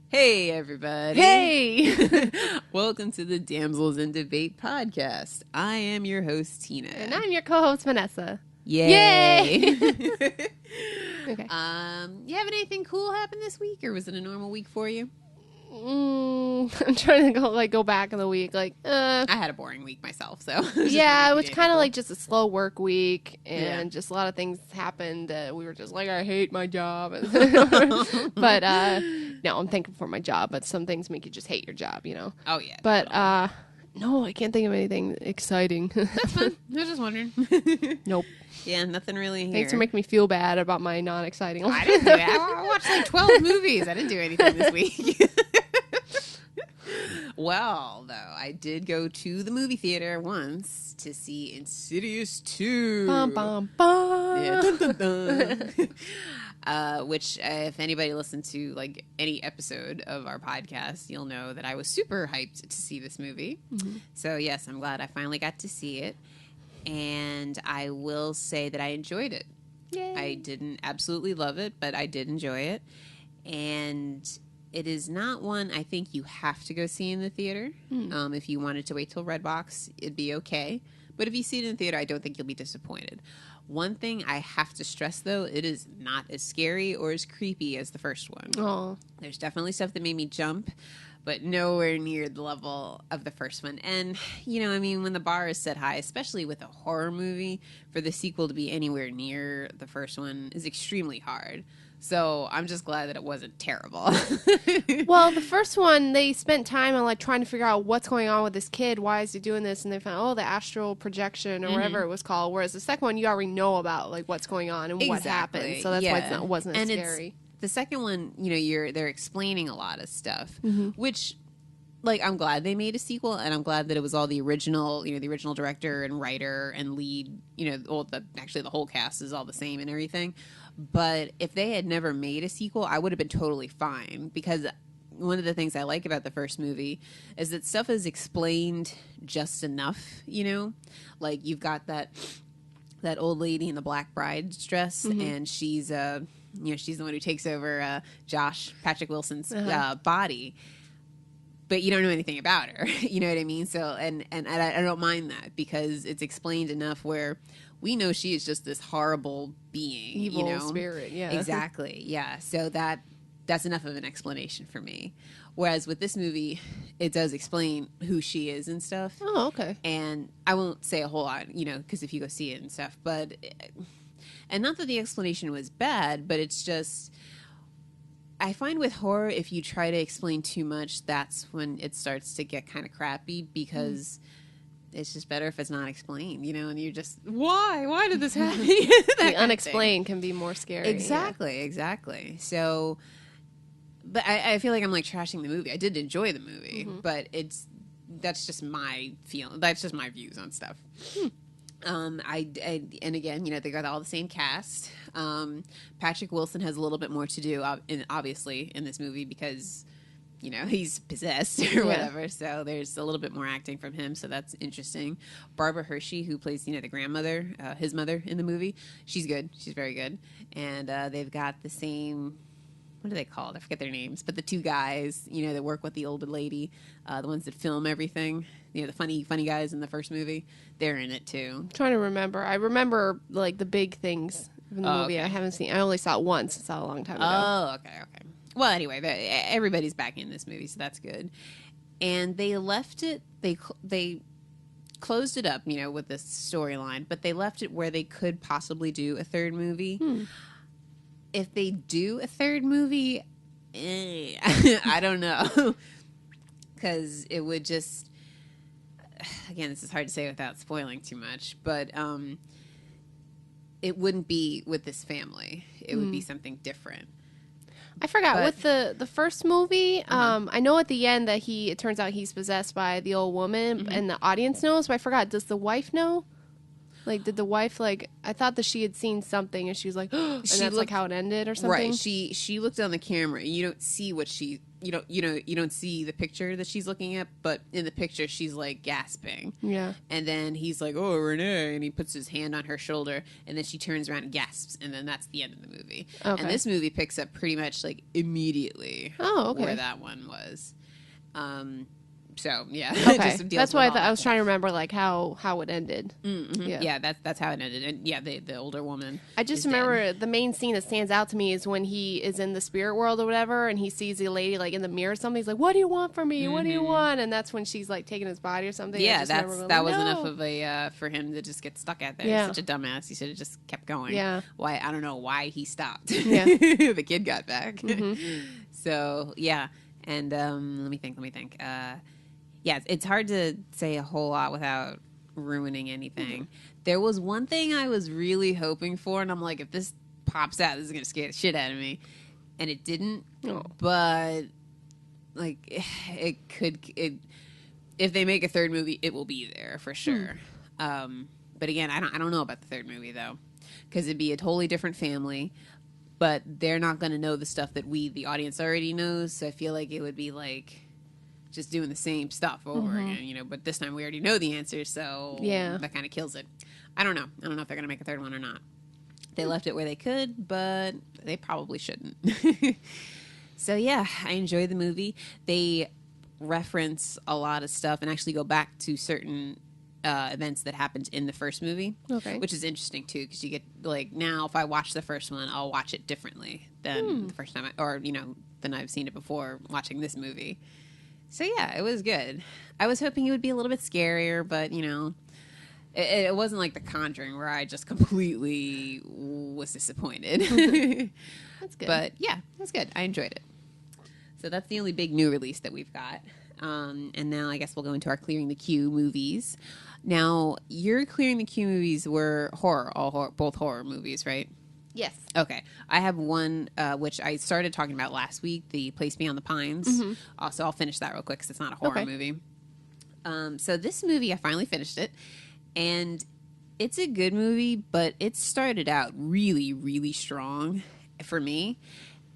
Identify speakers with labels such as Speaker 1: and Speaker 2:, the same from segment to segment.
Speaker 1: Hey, everybody.
Speaker 2: Hey!
Speaker 1: Welcome to the Damsels in Debate podcast. I am your host, Tina.
Speaker 2: And I'm your co-host, Vanessa.
Speaker 1: Yay!
Speaker 2: Okay.
Speaker 1: You have anything cool happen this week, or was it a normal week for you?
Speaker 2: I'm trying to go back in the week.
Speaker 1: I had a boring week myself, so.
Speaker 2: Yeah, it was kind of like just a slow work week, and just a lot of things happened. We were just like, I hate my job. But, no, I'm thankful for my job, but some things make you just hate your job, you know?
Speaker 1: Oh, yeah.
Speaker 2: But, no, I can't think of anything exciting.
Speaker 1: That's fun. I was just wondering.
Speaker 2: Nope.
Speaker 1: Yeah, nothing really here.
Speaker 2: Thanks for making me feel bad about my non-exciting life.
Speaker 1: I didn't do it. I watched like 12 movies. I didn't do anything this week. Well, though, I did go to the movie theater once to see Insidious 2.
Speaker 2: Bum, bum, bum.
Speaker 1: Yeah, dun, dun, dun. Which, if anybody listened to like any episode of our podcast, you'll know that I was super hyped to see this movie. Mm-hmm. So, yes, I'm glad I finally got to see it. And I will say that I enjoyed it.
Speaker 2: Yay.
Speaker 1: I didn't absolutely love it, but I did enjoy it. And it is not one I think you have to go see in the theater. If you wanted to wait till Redbox, it'd be okay. But if you see it in the theater, I don't think you'll be disappointed. One thing I have to stress, though, it is not as scary or as creepy as the first one.
Speaker 2: Oh.
Speaker 1: There's definitely stuff that made me jump, but nowhere near the level of the first one. And, you know, I mean, when the bar is set high, especially with a horror movie, for the sequel to be anywhere near the first one is extremely hard. So I'm just glad that it wasn't terrible.
Speaker 2: Well, the first one, they spent time on like trying to figure out what's going on with this kid. Why is he doing this? And they found, the astral projection or whatever it was called. Whereas the second one, you already know about like what's going on and what happened. So that's why it wasn't as scary.
Speaker 1: The second one, you know, they're explaining a lot of stuff, which, like, I'm glad they made a sequel, and I'm glad that it was all the original, you know, the original director and writer and lead, you know, actually the whole cast is all the same and everything. But if they had never made a sequel, I would have been totally fine, because one of the things I like about the first movie is that stuff is explained just enough, you know? Like, you've got that old lady in the black bride's dress, and she's, you know, she's the one who takes over Patrick Wilson's body. But you don't know anything about her, you know what I mean? So, and I don't mind that, because it's explained enough where we know she is just this horrible being,
Speaker 2: evil,
Speaker 1: you know?
Speaker 2: spirit, yeah.
Speaker 1: Exactly, yeah. So that's enough of an explanation for me. Whereas with this movie, it does explain who she is and stuff.
Speaker 2: Oh, okay.
Speaker 1: And I won't say a whole lot, you know, because if you go see it and stuff, but, and not that the explanation was bad, but it's just, I find with horror, if you try to explain too much, that's when it starts to get kind of crappy, because it's just better if it's not explained, you know, and you're just, why did this happen?
Speaker 2: The unexplained can be more scary.
Speaker 1: Exactly. So, but I feel like I'm like trashing the movie. I did enjoy the movie, but that's just my feeling. That's just my views on stuff. And again, you know, they got all the same cast. Patrick Wilson has a little bit more to do, obviously, in this movie, because, you know, he's possessed or whatever. So there's a little bit more acting from him. So that's interesting. Barbara Hershey, who plays, you know, the grandmother, his mother in the movie, she's good. She's very good. And they've got the same, what are they called? I forget their names. But the two guys, you know, that work with the older lady, the ones that film everything, you know, the funny guys in the first movie, they're in it too.
Speaker 2: I'm trying to remember. I remember like the big things in the movie. Okay. I haven't seen. I only saw it once. I saw it a long time ago.
Speaker 1: Oh, okay. Well, anyway, everybody's back in this movie, so that's good. And they left it. They closed it up, you know, with this storyline, but they left it where they could possibly do a third movie. If they do a third movie, I don't know, because it would just. Again, this is hard to say without spoiling too much, but it wouldn't be with this family. It would be something different.
Speaker 2: I forgot. With the first movie, I know at the end that it turns out he's possessed by the old woman, and the audience knows, but I forgot. Does the wife know? Like, did the wife, like, I thought that she had seen something and she was like, and that's like how it ended or something?
Speaker 1: Right. She looked on the camera. You don't see what you don't see the picture that she's looking at, but in the picture she's like gasping.
Speaker 2: Yeah.
Speaker 1: And then he's like, "Oh, Renee," and he puts his hand on her shoulder, and then she turns around and gasps, and then that's the end of the movie.
Speaker 2: Okay.
Speaker 1: And this movie picks up pretty much like immediately.
Speaker 2: Oh, okay.
Speaker 1: Where that one was. So yeah,
Speaker 2: okay, that's why I was trying to remember like how it ended.
Speaker 1: Mm-hmm. Yeah, that's how it ended. And yeah, the older woman.
Speaker 2: I just remember the main scene that stands out to me is when he is in the spirit world or whatever, and he sees the lady like in the mirror or something. He's like, "What do you want from me? What do you want?" And that's when she's like taking his body or something.
Speaker 1: Yeah, that was enough of a for him to just get stuck at there. Yeah. He's such a dumbass. He should have just kept going.
Speaker 2: Yeah.
Speaker 1: Why? I don't know why he stopped.
Speaker 2: Yeah.
Speaker 1: The kid got back.
Speaker 2: Mm-hmm.
Speaker 1: So yeah, and let me think. Yeah, it's hard to say a whole lot without ruining anything. Mm-hmm. There was one thing I was really hoping for, and I'm like, if this pops out, this is going to scare the shit out of me. And it didn't. Oh. But, like, if they make a third movie, it will be there for sure. But again, I don't know about the third movie, though. Because it'd be a totally different family. But they're not going to know the stuff that we, the audience, already knows. So I feel like it would be like just doing the same stuff over again, you know, but this time we already know the answer, so that kind of kills it. I don't know if they're going to make a third one or not. They left it where they could, but they probably shouldn't. So yeah, I enjoy the movie. They reference a lot of stuff and actually go back to certain events that happened in the first movie, which is interesting too, because you get like, now if I watch the first one, I'll watch it differently than the first time than I've seen it before watching this movie. So yeah, it was good. I was hoping it would be a little bit scarier, but you know, it wasn't like The Conjuring where I just completely was disappointed.
Speaker 2: That's good.
Speaker 1: But yeah, it was good. I enjoyed it. So that's the only big new release that we've got. And now I guess we'll go into our Clearing the Queue movies. Now, your Clearing the Queue movies were both horror movies, right?
Speaker 2: Yes.
Speaker 1: Okay. I have one, which I started talking about last week, The Place Beyond the Pines. Mm-hmm. Also, I'll finish that real quick because it's not a horror movie. So this movie, I finally finished it. And it's a good movie, but it started out really, really strong for me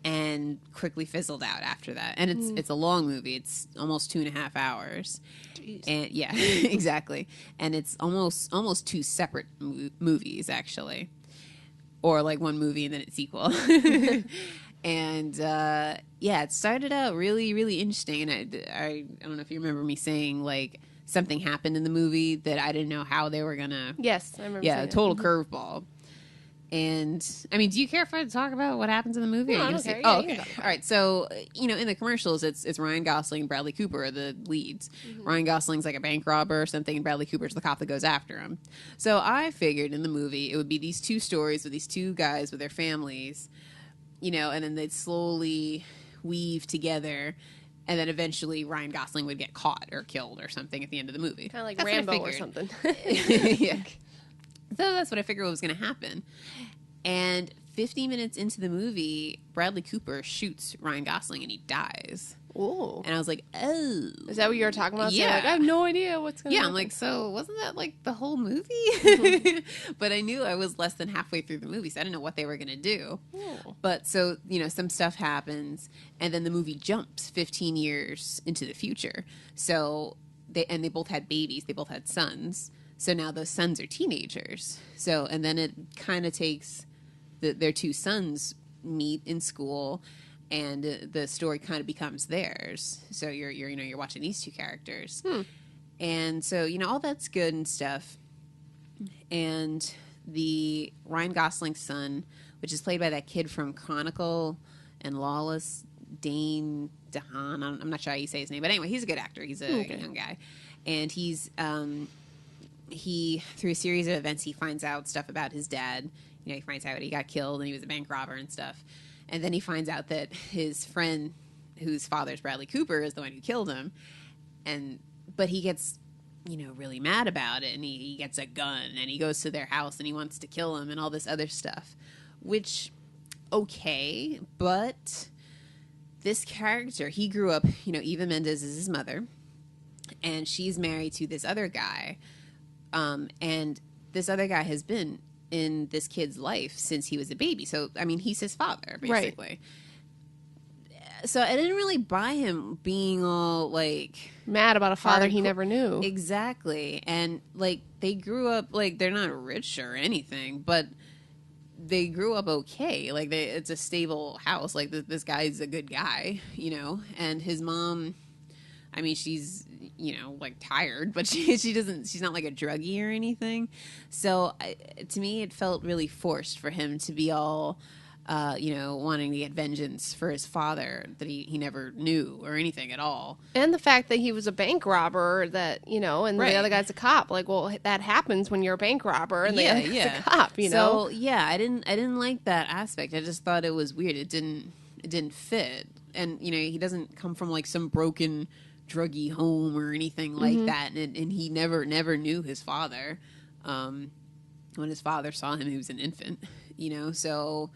Speaker 1: and quickly fizzled out after that. And it's a long movie. It's almost 2.5 hours. Jeez. And yeah, exactly. And it's almost two separate movies, actually. Or like one movie and then its sequel. And it started out really, really interesting. And I don't know if you remember me saying like something happened in the movie that I didn't know how they were gonna.
Speaker 2: Yes, I remember.
Speaker 1: Yeah, a total curveball. And I mean, do you care if I talk about what happens in the movie?
Speaker 2: No, I don't care.
Speaker 1: Oh, okay. All right. So you know, in the commercials, it's Ryan Gosling and Bradley Cooper are the leads. Mm-hmm. Ryan Gosling's like a bank robber or something, and Bradley Cooper's the cop that goes after him. So I figured in the movie it would be these two stories with these two guys with their families, you know, and then they'd slowly weave together. And then eventually Ryan Gosling would get caught or killed or something at the end of the movie.
Speaker 2: Kind of like Rambo or something.
Speaker 1: Yeah. So that's what I figured was going to happen. And 50 minutes into the movie, Bradley Cooper shoots Ryan Gosling and he dies.
Speaker 2: Ooh.
Speaker 1: And I was like, oh.
Speaker 2: Is that what you were talking about?
Speaker 1: Yeah.
Speaker 2: So like, I have no idea what's going to happen.
Speaker 1: Yeah, I'm like, so wasn't that like the whole movie?
Speaker 2: Mm-hmm.
Speaker 1: But I knew I was less than halfway through the movie, so I didn't know what they were going to do.
Speaker 2: Ooh.
Speaker 1: But so, you know, some stuff happens, and then the movie jumps 15 years into the future. So, they both had babies. They both had sons. So now those sons are teenagers. So, and then it kind of takes their two sons meet in school, and the story kind of becomes theirs. So you're watching these two characters, and so you know all that's good and stuff. And the Ryan Gosling's son, which is played by that kid from Chronicle and Lawless, Dane DeHaan. I'm not sure how you say his name, but anyway, he's a good actor. He's a young guy, and he's he through a series of events he finds out stuff about his dad. You know, he finds out he got killed and he was a bank robber and stuff. And then he finds out that his friend, whose father's Bradley Cooper, is the one who killed him. But he gets, you know, really mad about it, and he gets a gun and he goes to their house and he wants to kill him and all this other stuff. Which, okay, but this character, he grew up, you know, Eva Mendes is his mother, and she's married to this other guy. And this other guy has been in this kid's life since he was a baby. So, I mean, he's his father, basically. Right. So I didn't really buy him being all, like...
Speaker 2: mad about a father he never knew.
Speaker 1: Exactly. And, like, they grew up, like, they're not rich or anything, but they grew up okay. Like, it's a stable house. Like, this guy's a good guy, you know? And his mom, I mean, she's... you know, like tired, but she's not like a druggie or anything. So to me, it felt really forced for him to be all, you know, wanting to get vengeance for his father that he never knew or anything at all. And
Speaker 2: the fact that he was a bank robber that, you know, and the other guy's a cop. Like, well, that happens when you're a bank robber and the other guy's a cop, you know? So yeah, I didn't like that aspect. I just thought it was weird. It didn't fit. And, you know, he doesn't come from like some broken druggy home or anything like that, and he never knew his father. When his father saw him, he was an infant, you know. So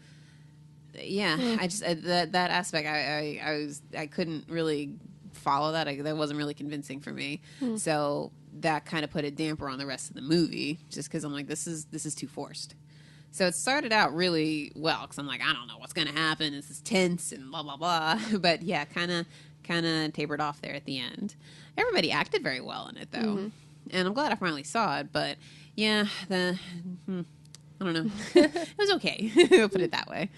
Speaker 2: yeah, I just that aspect I couldn't really follow that. That wasn't really convincing for me. So that kind of put a damper on the rest of the movie, just because I'm like, this is too forced. So it started out really well because I'm like, I don't know what's gonna happen. This is tense and blah blah blah. But yeah, kind of tapered off there at the end. Everybody acted very well in it, though. And I'm glad I finally saw it, but yeah, I don't know. It was okay. I'll put it that way.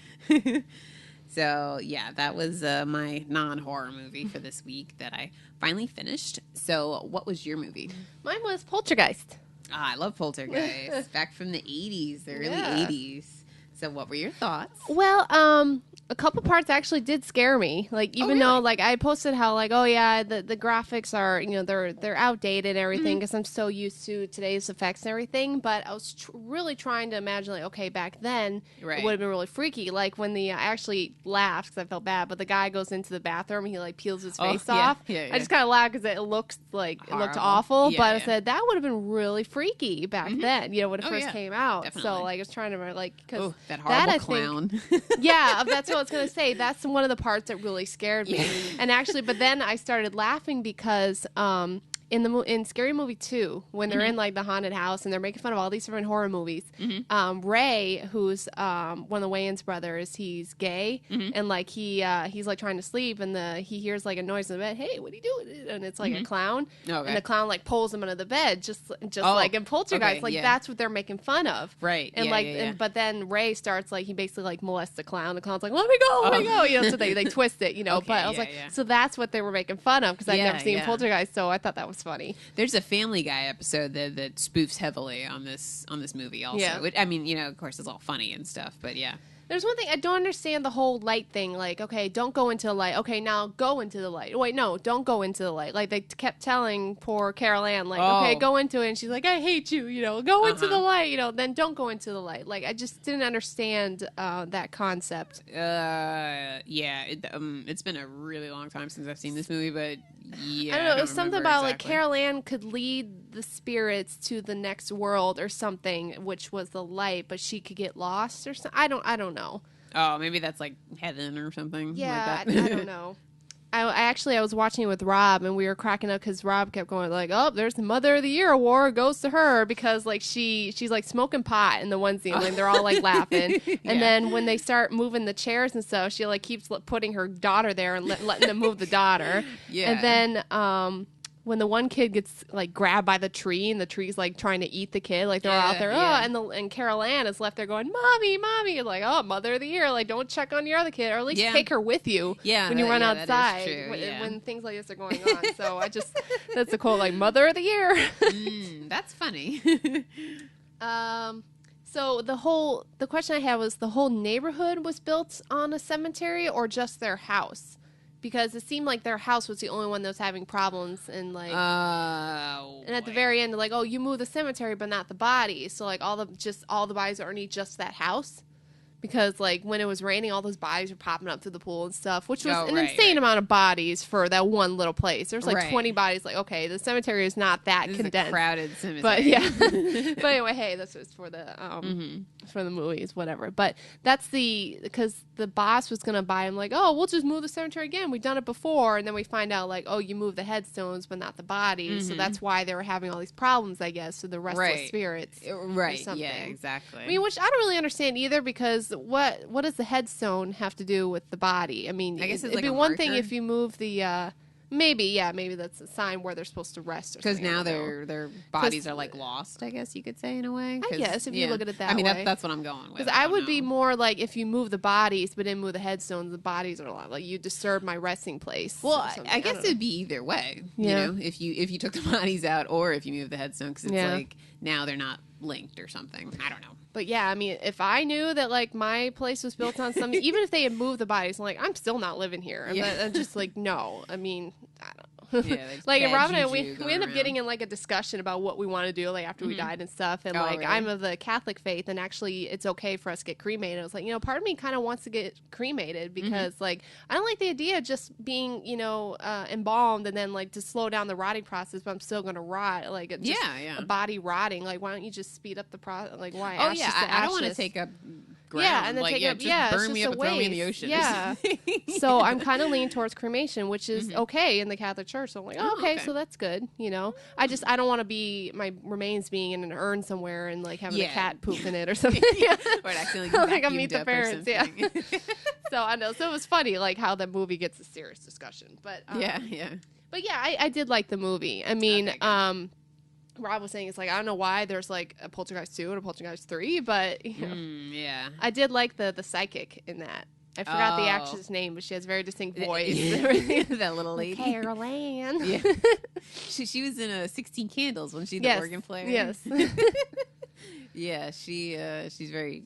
Speaker 2: So yeah, that was my non-horror movie for this week that I finally finished. So what was your movie? Mine was Poltergeist.
Speaker 1: I love Poltergeist. Back from the 80s, the early 80s. So what were your thoughts?
Speaker 2: Well, a couple parts actually did scare me. Like, even though, like, I posted how, like, oh, yeah, the graphics are, you know, they're outdated and everything because I'm so used to today's effects and everything. But I was really trying to imagine, like, okay, back then it would have been really freaky. Like, when I actually laughed because I felt bad, but the guy goes into the bathroom and he, like, peels his face off. Yeah. I just kind of laughed because it looked awful. But I said, that would have been really freaky back then, you know, when it first came out. Definitely. So, like, I was trying to, like, because
Speaker 1: that horrible clown.
Speaker 2: Yeah, that's what I was going to say. That's one of the parts that really scared me. And actually, but then I started laughing because in Scary Movie 2, when they're in like the haunted house and they're making fun of all these different horror movies, Ray, who's one of the Wayans brothers, he's gay, and like he's like trying to sleep, and he hears like a noise in the bed. Hey, what are you doing? And it's like a clown, and the clown like pulls him under the bed, just like in Poltergeist. That's what they're making fun of,
Speaker 1: right?
Speaker 2: And but then Ray starts like he basically like molests the clown. The clown's like, let me go, you know. So they twist it, you know. But I was like, so that's what they were making fun of because I'd never seen Poltergeist, so I thought that was funny.
Speaker 1: There's a Family Guy episode that spoofs heavily on this movie also. Yeah. Which, I mean, you know, of course, it's all funny and stuff, but yeah.
Speaker 2: There's one thing I don't understand, the whole light thing. Like, okay, don't go into the light. Okay, now go into the light. Wait, no, don't go into the light. Like, they kept telling poor Carol Ann, like, okay, go into it. And she's like, I hate you, you know, go into the light, you know, then don't go into the light. Like, I just didn't understand that concept.
Speaker 1: It's been a really long time since I've seen this movie, but yeah.
Speaker 2: I don't know, it was something about, like, Carol Ann could lead the spirits to the next world or something, which was the light, but she could get lost or something. I don't know.
Speaker 1: Oh, maybe that's like heaven or something.
Speaker 2: Yeah,
Speaker 1: like that.
Speaker 2: I don't know. I was watching it with Rob, and we were cracking up because Rob kept going like, "Oh, there's the Mother of the Year award goes to her," because like she's like smoking pot in the one scene, and they're all like laughing, and then when they start moving the chairs and stuff, she like keeps putting her daughter there and letting them move the daughter, and then when the one kid gets like grabbed by the tree and the tree's like trying to eat the kid, like they're out there, and Carol Ann is left there going, "Mommy," like, "Oh, Mother of the Year, like don't check on your other kid, or at least take her with you when you run outside when things like this are going on." So that's the quote, like Mother of the Year.
Speaker 1: That's funny.
Speaker 2: So the question I had was, the whole neighborhood was built on a cemetery or just their house? Because it seemed like their house was the only one that was having problems, and like, and at the very end, like, oh, you moved the cemetery, but not the bodies. So like all the bodies are underneath just that house. because like when it was raining, all those bodies were popping up through the pool and stuff, which was an
Speaker 1: right,
Speaker 2: insane amount of bodies for that one little place. There's like
Speaker 1: Right.
Speaker 2: 20 bodies. Like, okay, the cemetery is not that
Speaker 1: This
Speaker 2: condensed.
Speaker 1: is a crowded cemetery.
Speaker 2: But yeah, but anyway, hey, that's just for the for the movies, whatever. But that's because the boss was gonna buy him like, oh, we'll just move the cemetery again. We've done it before, and then we find out like, oh, you move the headstones but not the bodies, so that's why they were having all these problems, I guess, with the restless spirits.
Speaker 1: Right. Yeah. Exactly.
Speaker 2: I mean, which I don't really understand either, because what does the headstone have to do with the body? I mean,
Speaker 1: I guess it's
Speaker 2: it'd
Speaker 1: like
Speaker 2: be
Speaker 1: a
Speaker 2: one thing
Speaker 1: marker.
Speaker 2: if you move the. Maybe that's a sign where they're supposed to rest.
Speaker 1: Because now their bodies are like lost, I guess you could say, in a way.
Speaker 2: I guess if you look at it that way.
Speaker 1: I mean, that's what I'm going with.
Speaker 2: Because I would be more like, if you move the bodies but didn't move the headstones, the bodies are a lot like you disturb my resting place.
Speaker 1: Well, I guess it'd be either way.
Speaker 2: Yeah.
Speaker 1: You know, if you took the bodies out or if you move the headstone, because it's like now they're not linked or something. I don't know.
Speaker 2: But yeah, I mean, if I knew that like my place was built on something, even if they had moved the bodies, I'm like, I'm still not living here. I'm just like, no. I mean, I don't know.
Speaker 1: Yeah,
Speaker 2: like
Speaker 1: bad
Speaker 2: Rob and I,
Speaker 1: juju
Speaker 2: we
Speaker 1: going
Speaker 2: end up
Speaker 1: around.
Speaker 2: getting in like a discussion about what we want to do like after we died and stuff. And like
Speaker 1: really?
Speaker 2: I'm of the Catholic faith, and actually it's okay for us to get cremated. I was like, part of me kind of wants to get cremated because like I don't like the idea of just being embalmed and then like to slow down the rotting process, but I'm still gonna rot like just a body rotting. Like, why don't you just speed up the process? Like, why?
Speaker 1: Oh
Speaker 2: ashes
Speaker 1: yeah,
Speaker 2: to
Speaker 1: I don't
Speaker 2: ashes?
Speaker 1: want to take up ground.
Speaker 2: Yeah, and then
Speaker 1: like,
Speaker 2: take up.
Speaker 1: just burn
Speaker 2: it's
Speaker 1: me
Speaker 2: just
Speaker 1: up
Speaker 2: a
Speaker 1: and throw me in
Speaker 2: waste.
Speaker 1: the ocean.
Speaker 2: Yeah. So I'm kind of leaning towards cremation, which is okay in the Catholic Church. So I'm like, okay, so that's good. I don't want to be my remains being in an urn somewhere and like having a cat poop in it or something.
Speaker 1: Or accidentally
Speaker 2: like I
Speaker 1: vacuumed
Speaker 2: meet the
Speaker 1: up or
Speaker 2: parents. Yeah.
Speaker 1: something.
Speaker 2: So I know. So it was funny, like how that movie gets a serious discussion. But
Speaker 1: yeah.
Speaker 2: But yeah, I did like the movie. I mean,
Speaker 1: Okay, good.
Speaker 2: Rob was saying it's like, I don't know why there's like a Poltergeist 2 and a Poltergeist 3, but
Speaker 1: Yeah.
Speaker 2: I did like the psychic in that. I forgot the actress' name, but she has a very distinct voice.
Speaker 1: That little lady.
Speaker 2: Carol Ann.
Speaker 1: Yeah. She was in 16 Candles, wasn't she? The organ player.
Speaker 2: Yes.
Speaker 1: Yeah, she's very,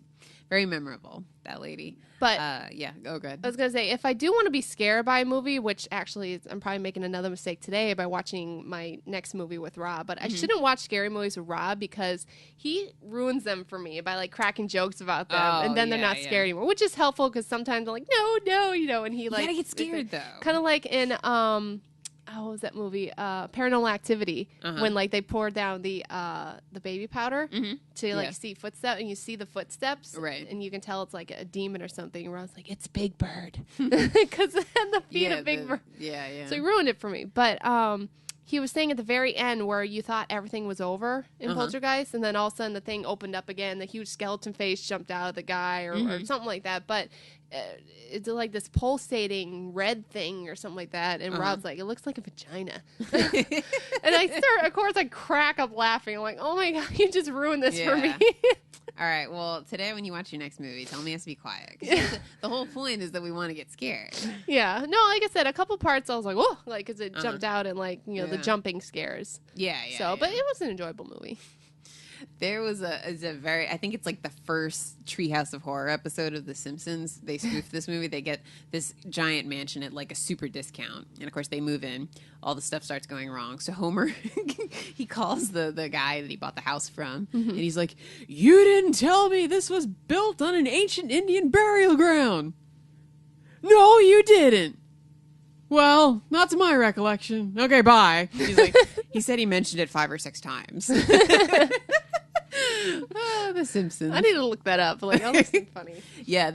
Speaker 1: very memorable, that lady.
Speaker 2: But
Speaker 1: yeah, go good.
Speaker 2: I was going to say, if I do want to be scared by a movie, which actually I'm probably making another mistake today by watching my next movie with Rob, but I shouldn't watch scary movies with Rob because he ruins them for me by like cracking jokes about them, and then they're not scary anymore, which is helpful because sometimes I'm like, no, and he like...
Speaker 1: You gotta get scared, though.
Speaker 2: Kind of like in... what was that movie? Paranormal Activity, when like they pour down the baby powder to like see footsteps, and you see the footsteps,
Speaker 1: right?
Speaker 2: And you can tell it's like a demon or something. Where I was like, it's Big Bird, because it had the feet of Big Bird.
Speaker 1: Yeah.
Speaker 2: So he ruined it for me. But he was saying at the very end where you thought everything was over in Poltergeist, and then all of a sudden the thing opened up again. The huge skeleton face jumped out of the guy, or something like that. But it's like this pulsating red thing or something like that. And Rob's like, it looks like a vagina. And of course, I crack up laughing. I'm like, oh my God, you just ruined this for me.
Speaker 1: All right. Well, today when you watch your next movie, tell me us to be quiet. 'Cause the whole point is that we want to get scared.
Speaker 2: Yeah. No, like I said, a couple parts I was like, whoa, like, because it jumped out and like, the jumping scares.
Speaker 1: Yeah.
Speaker 2: But it was an enjoyable movie.
Speaker 1: There was a very, I think it's like the first Treehouse of Horror episode of The Simpsons. They spoofed this movie. They get this giant mansion at like a super discount. And of course they move in. All the stuff starts going wrong. So Homer, he calls the guy that he bought the house from. And he's like, you didn't tell me this was built on an ancient Indian burial ground. No, you didn't. Well, not to my recollection. Okay, bye. He's like, he said he mentioned it 5 or 6 times. Oh, The Simpsons.
Speaker 2: I need to look that up. Like, oh, this is funny.
Speaker 1: Yeah,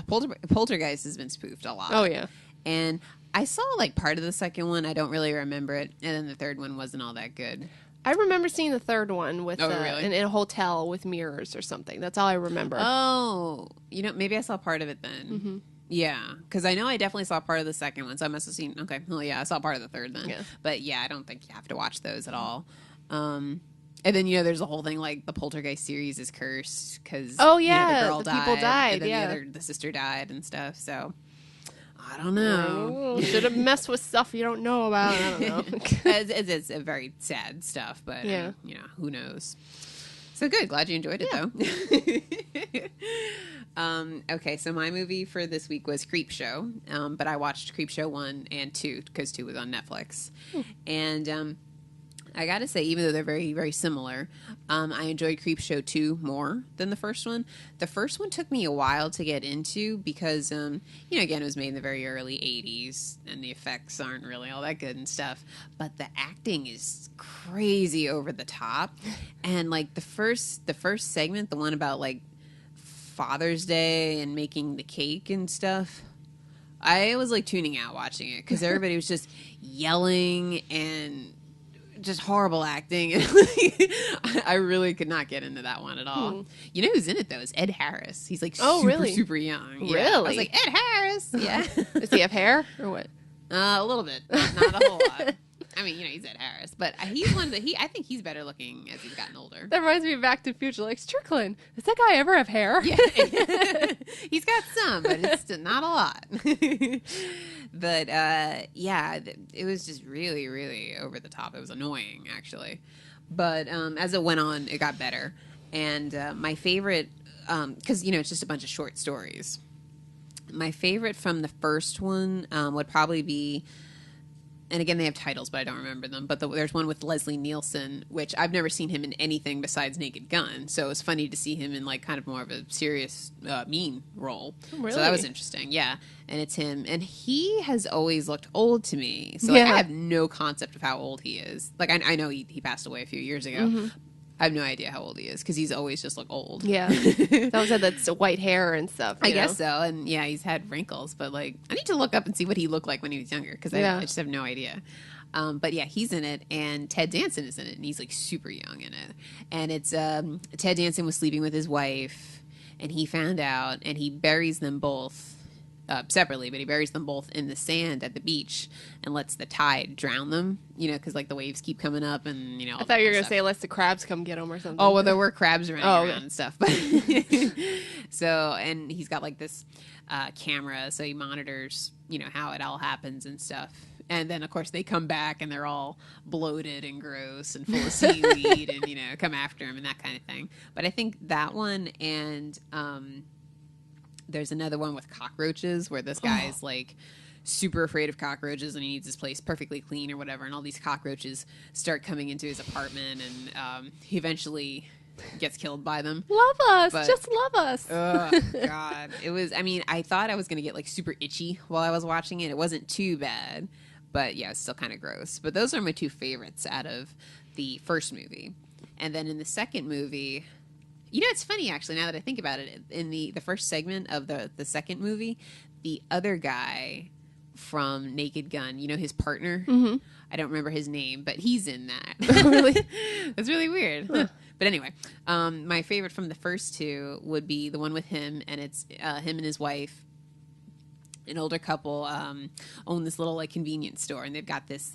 Speaker 1: Poltergeist has been spoofed a lot.
Speaker 2: Oh, yeah.
Speaker 1: And I saw like part of the second one. I don't really remember it. And then the third one wasn't all that good.
Speaker 2: I remember seeing the third one with
Speaker 1: really?
Speaker 2: in a hotel with mirrors or something. That's all I remember.
Speaker 1: Oh, maybe I saw part of it then. Yeah, because I know I definitely saw part of the second one, so I must have seen. Okay, well, yeah, I saw part of the third then. Yeah. But yeah, I don't think you have to watch those at all. And then there's a whole thing like the Poltergeist series is cursed because
Speaker 2: the
Speaker 1: girl
Speaker 2: people died,
Speaker 1: and then the sister died and stuff. So I don't know.
Speaker 2: Should have messed with stuff you don't know about. I don't know.
Speaker 1: It's a very sad stuff, but who knows? So good. Glad you enjoyed it though. Okay, so my movie for this week was Creepshow, but I watched Creepshow 1 and 2 because 2 was on Netflix. And I gotta say, even though they're very, very similar, I enjoyed Creepshow 2 more than the first one. The first one took me a while to get into because, again, it was made in the very early 80s, and the effects aren't really all that good and stuff. But the acting is crazy over the top. And, like, the first segment, the one about, like, Father's Day and making the cake and stuff, I was, like, tuning out watching it because everybody was just yelling and just horrible acting. I really could not get into that one at all. You know who's in it, though, is Ed Harris. He's, like, super young. Yeah.
Speaker 2: Really?
Speaker 1: I was like, Ed Harris! Yeah.
Speaker 2: Does he have hair or what?
Speaker 1: A little bit. Not a whole lot. I mean, he's Ed Harris, but he's one that I think he's better looking as he's gotten older.
Speaker 2: That reminds me of Back to the Future. Like, Strickland, does that guy ever have hair?
Speaker 1: Yeah. He's got some, but it's not a lot. But, it was just really, really over the top. It was annoying, actually. But as it went on, it got better. And my favorite, because, it's just a bunch of short stories. My favorite from the first one would probably be, and again, they have titles, but I don't remember them. But there's one with Leslie Nielsen, which I've never seen him in anything besides Naked Gun. So it was funny to see him in, like, kind of more of a serious, mean role.
Speaker 2: Really?
Speaker 1: So that was interesting. Yeah. And it's him. And he has always looked old to me. So like, I have no concept of how old he is. Like, I know he passed away a few years ago. Mm-hmm. I have no idea how old he is because he's always just looked old. Yeah.
Speaker 2: That was that's white hair and stuff.
Speaker 1: I guess so. And yeah, he's had wrinkles, but like, I need to look up and see what he looked like when he was younger because I just have no idea. But yeah, he's in it, and Ted Danson is in it, and he's like super young in it. And it's Ted Danson was sleeping with his wife, and he found out, and he buries them both separately, but he buries them both in the sand at the beach and lets the tide drown them, because like the waves keep coming up and, all
Speaker 2: I thought you were going to say lets the crabs come get them or something.
Speaker 1: Oh, well, there were crabs running around and stuff. But so, and he's got like this camera, so he monitors, how it all happens and stuff. And then, of course, they come back and they're all bloated and gross and full of seaweed and, come after him and that kind of thing. But I think that one and there's another one with cockroaches where this guy is like super afraid of cockroaches and he needs his place perfectly clean or whatever. And all these cockroaches start coming into his apartment and he eventually gets killed by them.
Speaker 2: Love us. Just love us.
Speaker 1: Oh, God. It was, I thought I was going to get like super itchy while I was watching it. It wasn't too bad, but yeah, it's still kind of gross. But those are my two favorites out of the first movie. And then in the second movie, it's funny, actually, now that I think about it. In the first segment of the second movie, the other guy from Naked Gun, his partner, I don't remember his name, but he's in that.
Speaker 2: Really?
Speaker 1: That's really weird. Huh. But anyway, my favorite from the first two would be the one with him, and it's him and his wife, an older couple, own this little like convenience store, and they've got this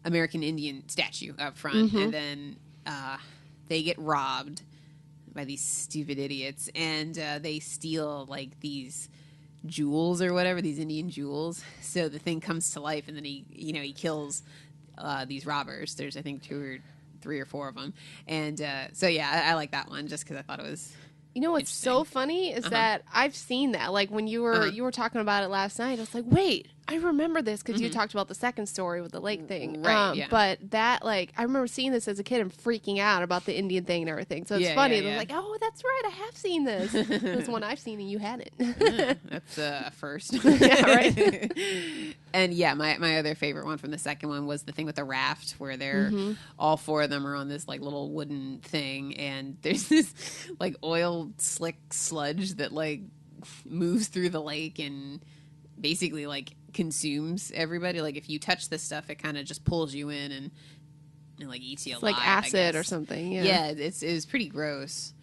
Speaker 1: American Indian statue up front, and then they get robbed by these stupid idiots, and they steal like these jewels or whatever, these Indian jewels. So the thing comes to life, and then he kills these robbers. There's I think 2 or 3 or 4 of them, and so yeah, I like that one just because I thought it was.
Speaker 2: What's so funny is that I've seen that. Like when you were talking about it last night, I was like, wait, I remember this because you talked about the second story with the lake thing.
Speaker 1: Right, yeah.
Speaker 2: But that, like, I remember seeing this as a kid and freaking out about the Indian thing and everything. So it's funny. Yeah. I was like, oh, that's right. I have seen this. That's one I've seen and you hadn't.
Speaker 1: That's a first.
Speaker 2: Yeah, right.
Speaker 1: And yeah, my other favorite one from the second one was the thing with the raft where they're all 4 of them are on this like little wooden thing, and there's this like oil slick sludge that like moves through the lake and basically like consumes everybody. Like if you touch this stuff, it kind of just pulls you in and like eats you alive.
Speaker 2: Like acid or something.
Speaker 1: Yeah, it was pretty gross.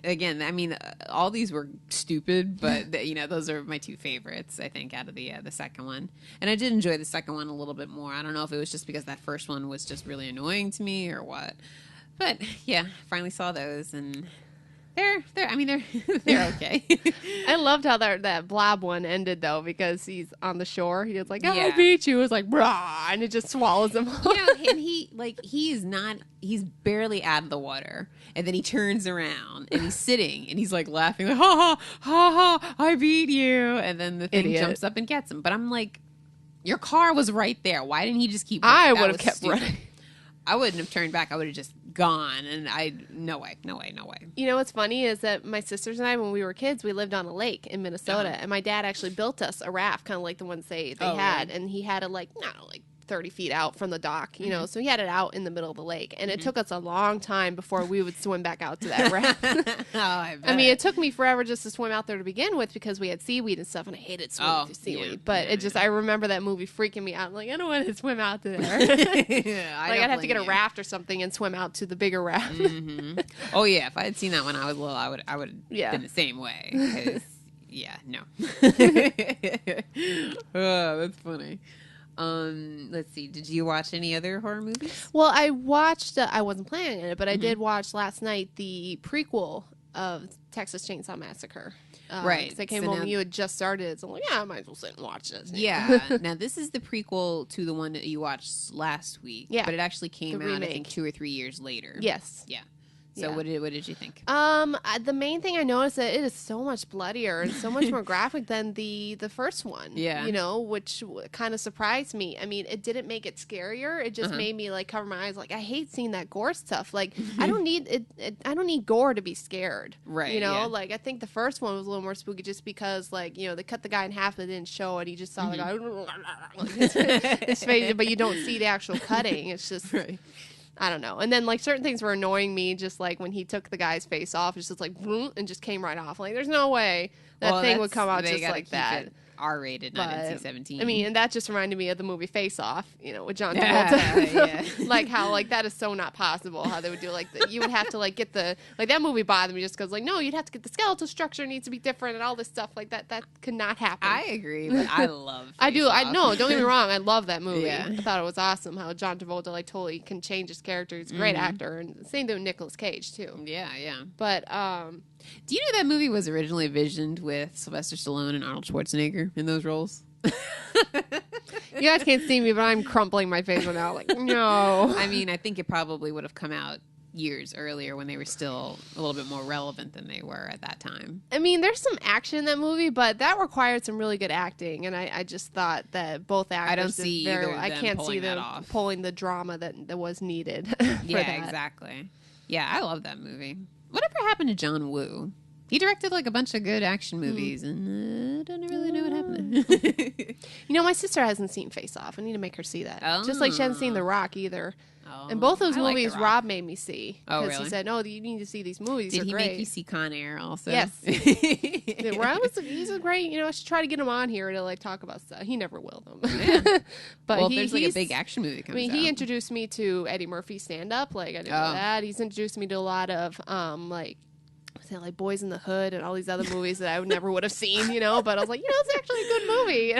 Speaker 1: Again, all these were stupid, but those are my 2 favorites, I think, out of the second one. And I did enjoy the second one a little bit more. I don't know if it was just because that first one was just really annoying to me or what. But yeah, finally saw those, and they're okay.
Speaker 2: I loved how that Blab one ended though, because he's on the shore. He was like, I beat you. It was like, brah, and it just swallows him.
Speaker 1: And he's barely out of the water. And then he turns around and he's sitting and he's like laughing, like, ha ha, ha ha, I beat you. And then the thing jumps up and gets him. But I'm like, your car was right there. Why didn't he just keep running?
Speaker 2: I would have kept running.
Speaker 1: I wouldn't have turned back. I would have just gone. And no way.
Speaker 2: You know what's funny is that my sisters and I, when we were kids, we lived on a lake in Minnesota, and my dad actually built us a raft, kind of like the ones they had,
Speaker 1: really?
Speaker 2: and he had it like 30 feet out from the dock, so he had it out in the middle of the lake, and it took us a long time before we would swim back out to that raft.
Speaker 1: I
Speaker 2: mean, it took me forever just to swim out there to begin with because we had seaweed and stuff, and I hated swimming through seaweed. But I remember that movie freaking me out. I'm like, I don't want to swim out there. I'd have to get a raft or something and swim out to the bigger raft.
Speaker 1: Oh yeah, if I had seen that when I was little, I would have been the same way. 'Cause, no. Oh, that's funny. Let's see. Did you watch any other horror movies?
Speaker 2: Well, I watched. I wasn't planning on it, but I did watch last night the prequel of Texas Chainsaw Massacre.
Speaker 1: Right.
Speaker 2: Because I came home and you had just started it, so I'm like, I might as well sit and watch this.
Speaker 1: Yeah. Now, this is the prequel to the one that you watched last week.
Speaker 2: Yeah.
Speaker 1: But it actually came out, I think, 2 or 3 years later.
Speaker 2: Yes.
Speaker 1: Yeah. So what did you think?
Speaker 2: The main thing I noticed that it is so much bloodier and so much more graphic than the first one.
Speaker 1: Yeah.
Speaker 2: Which kind of surprised me. I mean, it didn't make it scarier. It just made me like cover my eyes. Like I hate seeing that gore stuff. Like I don't need it. I don't need gore to be scared.
Speaker 1: Right.
Speaker 2: Like I think the first one was a little more spooky just because like they cut the guy in half and didn't show it. He just saw the guy his face, but you don't see the actual cutting. It's just.
Speaker 1: Right.
Speaker 2: I don't know. And then, like, certain things were annoying me, just like when he took the guy's face off, it's just like, and just came right off. Like, there's no way that thing would come out just like that.
Speaker 1: R-rated, not NC-17.
Speaker 2: I mean, and that just reminded me of the movie Face Off, with John Travolta. Like, how, like, that is so not possible, how they would do, like, you would have to, like, get the, like, that movie bothered me just because, like, no, you'd have to get the skeletal structure needs to be different and all this stuff, like, that could not happen.
Speaker 1: I agree, but I love Face
Speaker 2: I do,
Speaker 1: Off.
Speaker 2: I know, don't get me wrong, I love that movie.
Speaker 1: Yeah.
Speaker 2: I thought it was awesome how John Travolta, like, totally can change his character. He's a great actor, and same thing with Nicolas Cage, too.
Speaker 1: Yeah.
Speaker 2: But,
Speaker 1: do you know that movie was originally envisioned with Sylvester Stallone and Arnold Schwarzenegger in those roles?
Speaker 2: You guys can't see me, but I'm crumpling my face right now. Like, no.
Speaker 1: I mean, I think it probably would have come out years earlier when they were still a little bit more relevant than they were at that time.
Speaker 2: I mean, there's some action in that movie, but that required some really good acting, and I just thought that both actors
Speaker 1: I don't see either of them
Speaker 2: I can't see
Speaker 1: pulling that
Speaker 2: them
Speaker 1: off.
Speaker 2: pulling the drama that was needed.
Speaker 1: Yeah,
Speaker 2: that.
Speaker 1: exactly. Yeah, I love that movie. Whatever happened to John Woo? He directed like a bunch of good action movies, and I don't really know what happened.
Speaker 2: My sister hasn't seen Face Off. I need to make her see that.
Speaker 1: Oh.
Speaker 2: Just like she hasn't seen The Rock either.
Speaker 1: Oh,
Speaker 2: And both those
Speaker 1: I like
Speaker 2: movies
Speaker 1: The Rock.
Speaker 2: Rob made me see.
Speaker 1: Oh,
Speaker 2: Because
Speaker 1: really?
Speaker 2: he said, no, you need to see these movies.
Speaker 1: Did
Speaker 2: They're
Speaker 1: he
Speaker 2: great.
Speaker 1: make you see Con Air also?
Speaker 2: Yes. He's a great, I should try to get him on here to like talk about stuff. He never will, though.
Speaker 1: Yeah.
Speaker 2: But
Speaker 1: Well, if there's like a big action movie coming out.
Speaker 2: he introduced me to Eddie Murphy stand-up. Like, I didn't know that. He's introduced me to a lot of, like Boys in the Hood and all these other movies that I never would have seen, but I was like, it's actually a good movie.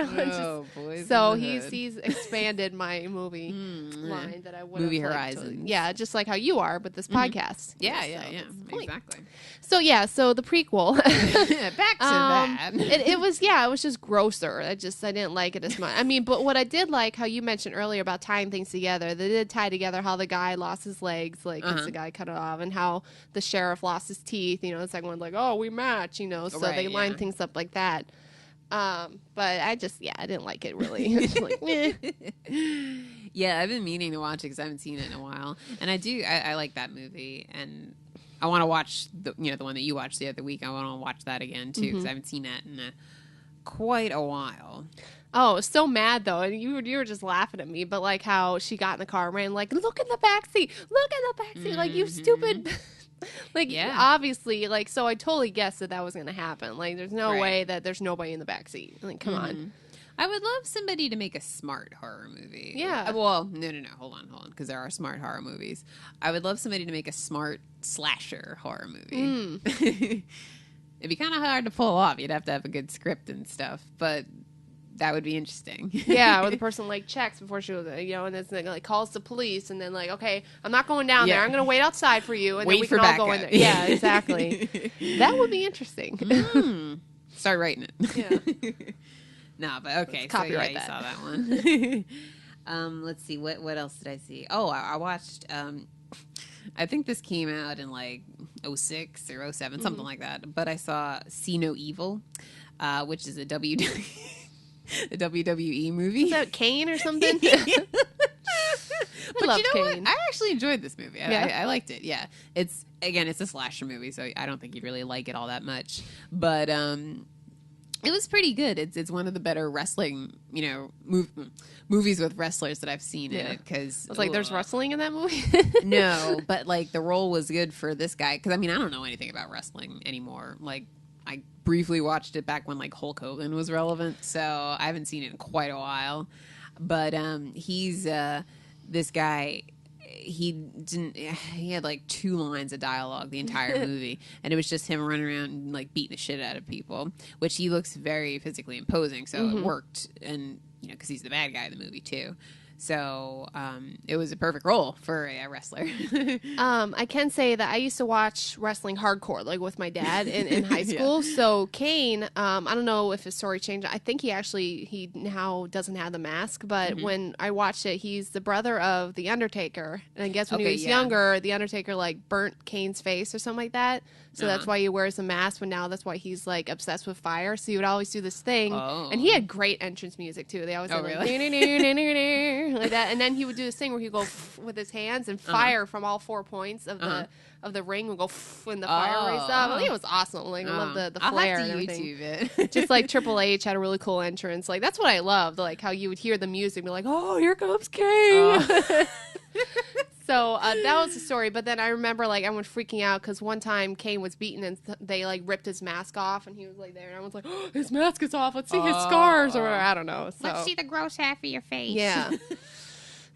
Speaker 1: Boys
Speaker 2: So
Speaker 1: in the Hood.
Speaker 2: he's expanded my movie line that I would
Speaker 1: Movie
Speaker 2: have
Speaker 1: horizons.
Speaker 2: just like how you are with this podcast.
Speaker 1: Yeah,
Speaker 2: So
Speaker 1: yeah,
Speaker 2: that's the point.
Speaker 1: exactly.
Speaker 2: So the prequel.
Speaker 1: Back to that.
Speaker 2: it was just grosser. I didn't like it as much. I mean, but what I did like, how you mentioned earlier about tying things together, they did tie together how the guy lost his legs, like the guy cut it off, and how the sheriff lost his teeth. The second one, like, oh, we match, so
Speaker 1: Right,
Speaker 2: they lined things up like that. But I didn't like it really. It's like, meh.
Speaker 1: Yeah, I've been meaning to watch it because I haven't seen it in a while, and I like that movie, and I want to watch the one that you watched the other week. I want to watch that again too because I haven't seen that in quite a while.
Speaker 2: Oh, I was so mad though, and you were just laughing at me. But like how she got in the car and ran, like, look in the backseat, like, you stupid. Like, obviously, like, so I totally guessed that was going to happen. Like, there's no way that there's nobody in the backseat. Like, come on.
Speaker 1: I would love somebody to make a smart horror movie.
Speaker 2: Yeah.
Speaker 1: Well, no. Hold on, because there are smart horror movies. I would love somebody to make a smart slasher horror movie. It'd be kind of hard to pull off. You'd have to have a good script and stuff, but that would be interesting.
Speaker 2: Yeah, where the person like checks before she was, and then like calls the police, and then like, okay, I'm not going down there. I'm going to wait outside for you, and
Speaker 1: wait
Speaker 2: then we
Speaker 1: for
Speaker 2: can all
Speaker 1: backup.
Speaker 2: go in there. Yeah, exactly. That would be interesting.
Speaker 1: Start writing it.
Speaker 2: Yeah.
Speaker 1: No, but okay.
Speaker 2: Copyright
Speaker 1: you
Speaker 2: that.
Speaker 1: saw that one. Let's see. What else did I see? Oh, I watched. I think this came out in like 06 or 07, something like that. But I saw See No Evil, which is a WWE movie.
Speaker 2: Is that Kane or something?
Speaker 1: But
Speaker 2: love
Speaker 1: you know
Speaker 2: Kane.
Speaker 1: what? I actually enjoyed this movie.
Speaker 2: Yeah.
Speaker 1: I liked it. Yeah, it's a slasher movie, so I don't think you'd really like it all that much. But it was pretty good. It's one of the better wrestling, movies with wrestlers that I've seen in it. Because
Speaker 2: I was like, there's wrestling in that movie?
Speaker 1: No, but like the role was good for this guy. Because I don't know anything about wrestling anymore. Like I briefly watched it back when like Hulk Hogan was relevant, so I haven't seen it in quite a while. But he's this guy. He had like 2 lines of dialogue the entire movie, and it was just him running around and like beating the shit out of people, which he looks very physically imposing, so it worked. And because he's the bad guy in the movie too, so it was a perfect role for a wrestler.
Speaker 2: I can say that I used to watch wrestling hardcore, like with my dad in high school. Yeah. So Kane, I don't know if his story changed. I think he now doesn't have the mask, but when I watched it, he's the brother of the Undertaker. And I guess when he was younger, the Undertaker like burnt Kane's face or something like that. So that's why he wears a mask, but now that's why he's like obsessed with fire. So he would always do this thing. Oh. And he had great entrance music too. They always had like, really? Like that. And then he would do this thing where he'd go with his hands, and fire from all 4 points of the ring would go when the fire raised up. I think it was awesome. Like I love the flare and everything. YouTube it. Just like Triple H had a really cool entrance. Like that's what I loved. Like how you would hear the music and be like, oh, here comes Kane. So that was the story. But then I remember like everyone freaking out because one time Kane was beaten and they like ripped his mask off and he was like there and everyone's like, oh, his mask is off. Let's see his scars or I don't know. So.
Speaker 1: Let's see the gross half of your face.
Speaker 2: Yeah.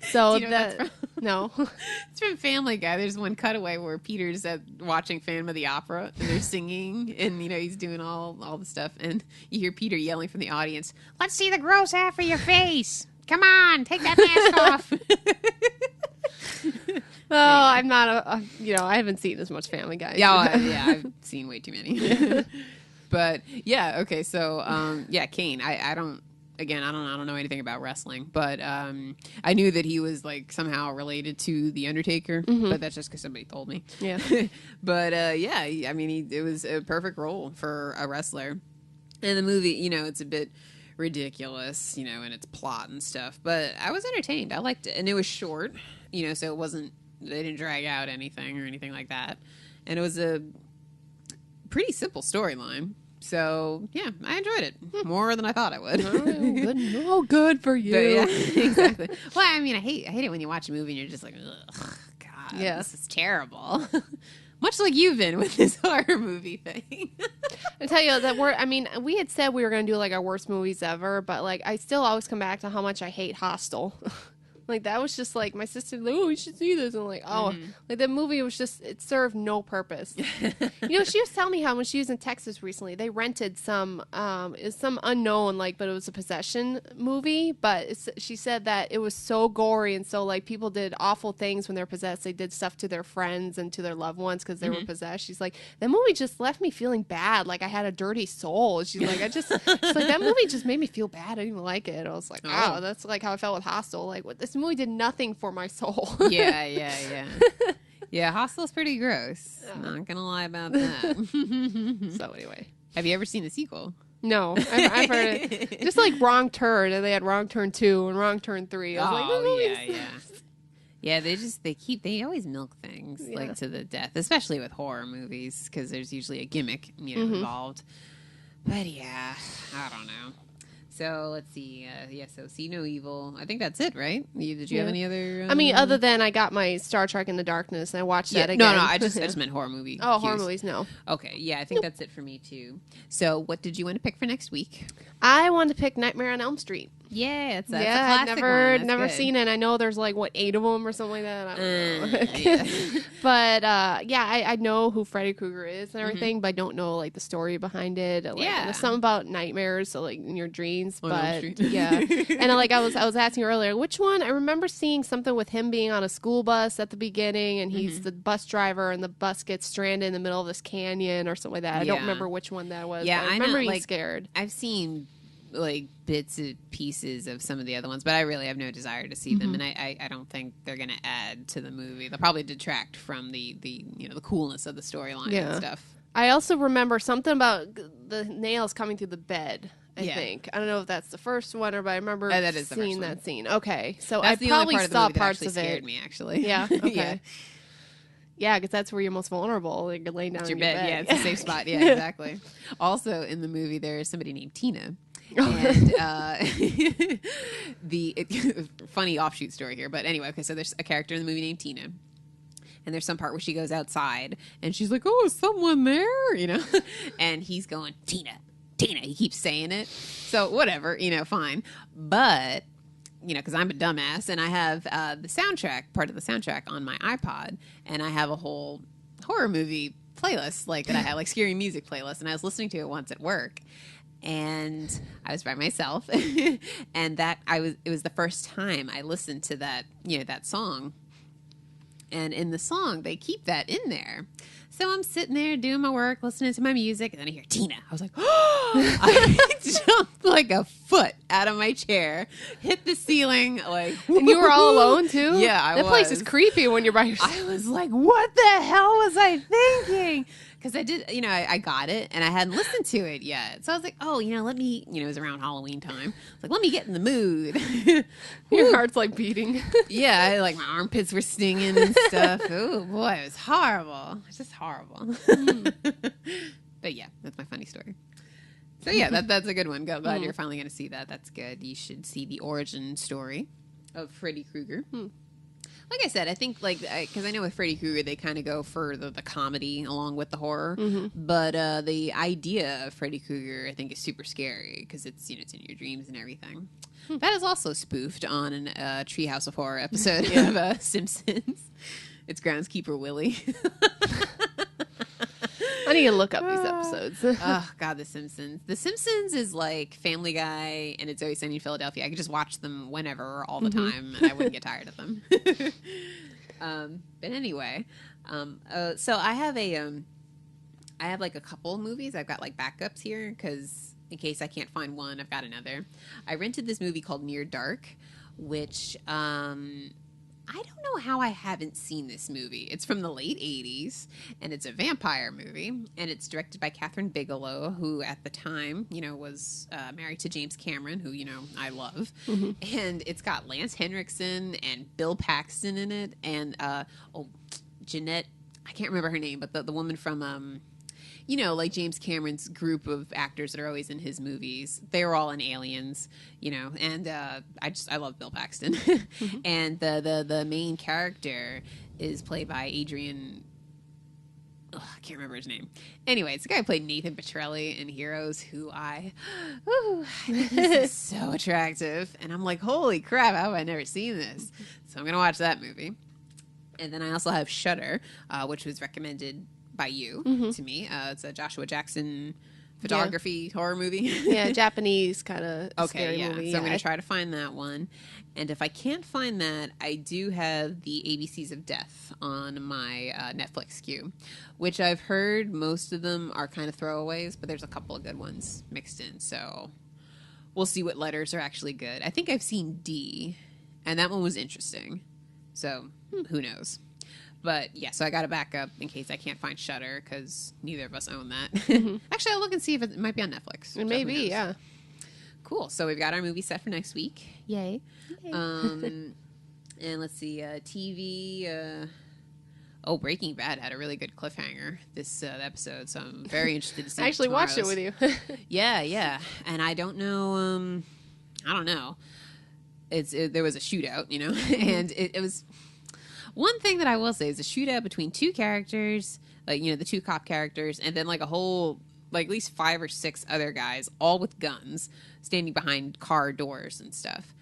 Speaker 2: So
Speaker 1: do you know
Speaker 2: that no,
Speaker 1: it's from Family Guy. There's one cutaway where Peter's watching Phantom of the Opera and they're singing and he's doing all the stuff and you hear Peter yelling from the audience, "Let's see the gross half of your face. Come on, take that mask off."
Speaker 2: Oh, I'm not I haven't seen as much Family Guy.
Speaker 1: Yeah, I've seen way too many. But yeah, okay, so Kane. I don't know anything about wrestling, but I knew that he was like somehow related to the Undertaker, but that's just because somebody told me.
Speaker 2: Yeah.
Speaker 1: But it was a perfect role for a wrestler. And the movie, it's a bit ridiculous, in its plot and stuff, but I was entertained. I liked it, and it was short, so they didn't drag out anything or anything like that, and it was a pretty simple storyline. So yeah, I enjoyed it more than I thought I would.
Speaker 2: Good for you.
Speaker 1: But, yeah, exactly. Well, I hate it when you watch a movie and you're just like, ugh, God, this is terrible. Much like you've been with this horror movie thing.
Speaker 2: I tell you that we had said we were going to do like our worst movies ever, but like I still always come back to how much I hate Hostel. Like that was just like my sister, like, oh, you should see this, and I'm like, oh, like the movie was just it served no purpose. She was telling me how when she was in Texas recently, they rented some unknown but it was a possession movie, but she said that it was so gory and so like people did awful things when they're possessed. They did stuff to their friends and to their loved ones because they were possessed. She's like, that movie just left me feeling bad, like I had a dirty soul. She's like, she's like that movie just made me feel bad. I didn't even like it. I was like, oh, that's like how I felt with Hostel. Like what this movie did nothing for my soul.
Speaker 1: Yeah, Hostel's pretty gross. Not gonna lie about that.
Speaker 2: So anyway,
Speaker 1: have you ever seen the sequel?
Speaker 2: No, I've heard it. Just like Wrong Turn, and they had Wrong Turn 2 and Wrong Turn 3. I was like,
Speaker 1: yeah. They always milk things like to the death, especially with horror movies because there's usually a gimmick involved. But yeah, I don't know. So let's see. So See No Evil. I think that's it, right? Did you have any other?
Speaker 2: Other than I got my Star Trek in the Darkness and I watched that again.
Speaker 1: No. I just meant horror movie.
Speaker 2: Oh, horror movies, no.
Speaker 1: Okay, yeah, I think that's it for me too. So what did you want to pick for next week?
Speaker 2: I wanted to pick Nightmare on Elm Street.
Speaker 1: Yeah, that's a classic
Speaker 2: I've never seen it. I know there's like 8 of them or something like that. I don't know. But I know who Freddy Krueger is and everything, but I don't know like the story behind it. Like, there's something about nightmares, so like in your dreams. But yeah, and I was asking earlier, which one? I remember seeing something with him being on a school bus at the beginning, and he's the bus driver, and the bus gets stranded in the middle of this canyon or something like that. I don't remember which one that was. Yeah, I remember being scared.
Speaker 1: I've seen like bits and pieces of some of the other ones, but I really have no desire to see them, and I don't think they're going to add to the movie. They'll probably detract from the the coolness of the storyline and stuff.
Speaker 2: I also remember something about the nails coming through the bed. I think. I don't know if that's the first one but I remember
Speaker 1: that is
Speaker 2: seeing that scene. Okay. So
Speaker 1: that's
Speaker 2: I probably saw parts of it.
Speaker 1: Scared me, actually.
Speaker 2: Yeah. Okay. Yeah, because that's where you're most vulnerable. Like you're laying down in your bed.
Speaker 1: Yeah, it's a safe spot. Yeah, exactly. Also, in the movie, there is somebody named Tina. And funny offshoot story here. But anyway, okay, so there's a character in the movie named Tina. And there's some part where she goes outside and she's like, oh, is someone there? You know? And he's going, Tina. He keeps saying it. So whatever, fine. But, because I'm a dumbass and I have part of the soundtrack on my iPod. And I have a whole horror movie playlist that I have, scary music playlist. And I was listening to it once at work. And I was by myself. And it was the first time I listened to that, that song. And in the song, they keep that in there. So I'm sitting there doing my work, listening to my music, and then I hear Tina. I was like, oh! I jumped like a foot out of my chair, hit the ceiling. And
Speaker 2: you were all alone, too?
Speaker 1: Yeah, I was.
Speaker 2: That place is creepy when you're by yourself.
Speaker 1: I was like, what the hell was I thinking? Because I did, I got it, and I hadn't listened to it yet. So I was like, oh, let me, it was around Halloween time. Let me get in the mood.
Speaker 2: Your heart's beating.
Speaker 1: Yeah, my armpits were stinging and stuff. Oh, boy, it was horrible. It was just horrible. But yeah, that's my funny story. So yeah, that's a good one. Glad you're finally going to see that. That's good. You should see the origin story of Freddy Krueger. Like I said, I think because I know with Freddy Krueger they kind of go for the comedy along with the horror, but the idea of Freddy Krueger I think is super scary because it's it's in your dreams and everything. That is also spoofed on a Treehouse of Horror episode of Simpsons. It's groundskeeper Willie.
Speaker 2: I need to look up these episodes.
Speaker 1: Oh, God, The Simpsons. The Simpsons is like Family Guy and It's Always Sunny in Philadelphia. I could just watch them whenever, all the time, and I wouldn't get tired of them. But anyway, so I have a couple movies. I've got backups here because in case I can't find one, I've got another. I rented this movie called Near Dark, which I don't know how I haven't seen this movie. It's from the late 80s, and it's a vampire movie, and it's directed by Catherine Bigelow, who at the time, was married to James Cameron, who, I love. And it's got Lance Henriksen and Bill Paxton in it, and, Jeanette, I can't remember her name, but the woman from... James Cameron's group of actors that are always in his movies. They were all in Aliens, and I love Bill Paxton. And the main character is played by Adrian. I can't remember his name. Anyway, it's the guy who played Nathan Petrelli in Heroes, who I think this is so attractive. And I'm like, holy crap, how have I never seen this? So I'm going to watch that movie. And then I also have Shudder, which was recommended by you to me. It's a Joshua Jackson photography horror movie.
Speaker 2: Yeah, Japanese kind of scary movie.
Speaker 1: So I'm going to try to find that one. And if I can't find that, I do have the ABCs of Death on my Netflix queue, which I've heard most of them are kind of throwaways, but there's a couple of good ones mixed in. So we'll see what letters are actually good. I think I've seen D, and that one was interesting. So who knows? But yeah, so I got to back up in case I can't find Shudder because neither of us own that. Actually, I'll look and see if it might be on Netflix.
Speaker 2: It may be, yeah.
Speaker 1: Cool. So we've got our movie set for next week. Yay. And let's see, TV. Breaking Bad had a really good cliffhanger this episode, so I'm very interested to see.
Speaker 2: I actually watched it with you.
Speaker 1: Yeah. And I don't know. There was a shootout, and it was. One thing that I will say is a shootout between two characters, the two cop characters, and then a whole, at least 5 or 6 other guys, all with guns, standing behind car doors and stuff.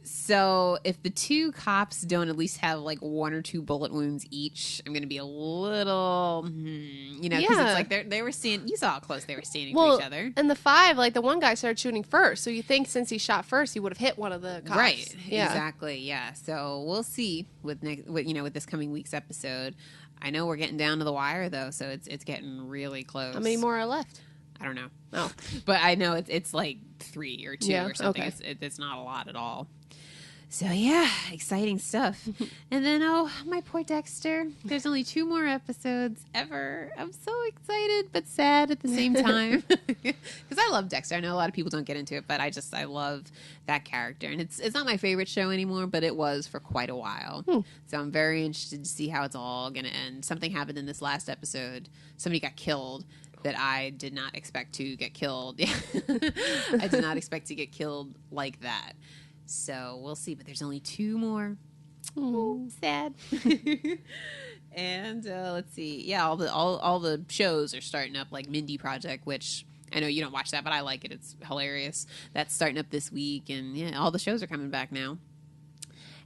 Speaker 1: So if the two cops don't at least have 1 or 2 bullet wounds each, I'm going to be a little, because it's they were standing, you saw how close they were standing to each other.
Speaker 2: And the 5, the one guy started shooting first, so you think since he shot first, he would have hit one of the cops.
Speaker 1: Right, yeah. Exactly, yeah. So we'll see with this coming week's episode. I know we're getting down to the wire, though, so it's getting really close.
Speaker 2: How many more are left?
Speaker 1: I don't know.
Speaker 2: Oh.
Speaker 1: But I know it's 3 or 2 or something. Okay. It's not a lot at all. So yeah, exciting stuff. And then, oh, my poor Dexter. There's only 2 more episodes ever. I'm so excited but sad at the same time. Because I love Dexter. I know a lot of people don't get into it, but I love that character. And it's not my favorite show anymore, but it was for quite a while. So I'm very interested to see how it's all going to end. Something happened in this last episode. Somebody got killed that I did not expect to get killed. I did not expect to get killed like that. So we'll see, but there's only 2 more. Ooh, sad. And let's see. Yeah, all the shows are starting up, like Mindy Project, which I know you don't watch that, but I like it. It's hilarious. That's starting up this week, and yeah, all the shows are coming back now.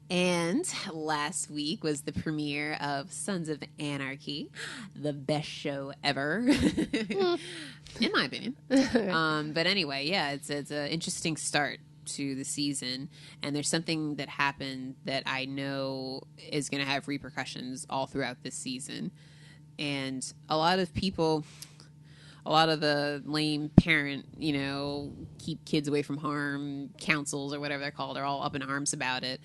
Speaker 1: And last week was the premiere of Sons of Anarchy, the best show ever, in my opinion. But anyway, yeah, it's an interesting start to the season, and there's something that happened that I know is going to have repercussions all throughout this season. And a lot of the lame parent, keep kids away from harm councils or whatever they're called, are all up in arms about it.